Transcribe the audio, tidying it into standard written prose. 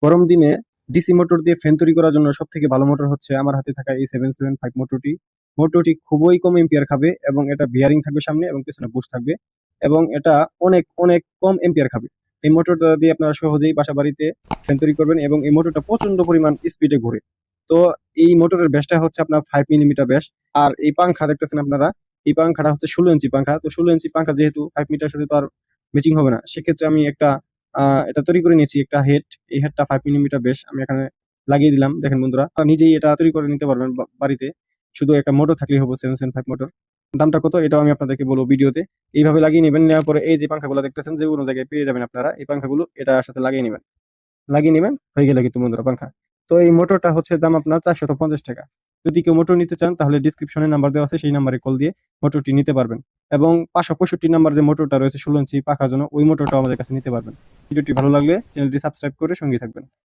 গরম দিনে DC motor দিয়ে ফ্যান তৈরি করার জন্য সব থেকে ভালো মোটর হচ্ছে আমার হাতে থাকা এই 775 মোটরটি। মোটরটি খুবই কম এম্পিয়ার খাবে এবং এটা বিয়ারিং থাকবে সামনে এবং পিছনে বুশ থাকবে এবং এটা অনেক অনেক কম এম্পিয়ার খাবে। এই মোটরটা দিয়ে আপনারা সহজেই বাসা বাড়িতে ফ্যান তৈরি করবেন এবং এই মোটরটা প্রচন্ড পরিমাণ স্পিডে ঘুরে। তো এই মোটরের ব্যাসটা হচ্ছে আপনার 5 মিলিমিটার ব্যাস। আর এই পাংখা দেখতেছেন আপনারা, এই পাংখাটা হচ্ছে 16 ইঞ্চি পাংখা। তো 16 ইঞ্চি পাংখা যেহেতু 5 মিটার সাথে তো আর ম্যাচিং হবে না, সেক্ষেত্রে আমি একটা এটা তৈরি করে নিয়েছি একটা হেড। এই হেডটা 5 মিলিমিটার বেশ আমি এখানে লাগিয়ে দিলাম। দেখেন বন্ধুরা, নিজেই এটা তৈরি করে নিতে পারবেন বাড়িতে, শুধু একটা মোটর থাকলেই হবে। 775 মোটর দামটা কত এটাও আমি আপনাদেরকে বলবো ভিডিওতে। এইভাবে লাগিয়ে নেবেন, নেওয়ার পরে এই যে পাংখাগুলো দেখতেছেন যে কোনো জায়গায় পেয়ে যাবেন আপনারা, এই পাংখাগুলো এটার সাথে লাগিয়ে নেবেন হয়ে গেলে কিন্তু বন্ধুরা পাংখা। তো এই মোটরটা হচ্ছে দাম আপনার 450 টাকা। যদি কেউ মোটর নিতে চান তাহলে ডিসক্রিপশনে নাম্বার দেওয়া আছে, সেই নাম্বারে কল দিয়ে মোটরটি নিতে পারবেন। এবং 565 নাম্বার যে মোটরটা রয়েছে 16 ইঞ্চি পাখার জন্য, ওই মোটরটাও আমাদের কাছে নিতে পারবেন। ভিডিওটি ভালো লাগলে চ্যানেলটি সাবস্ক্রাইব করে সঙ্গে থাকবেন।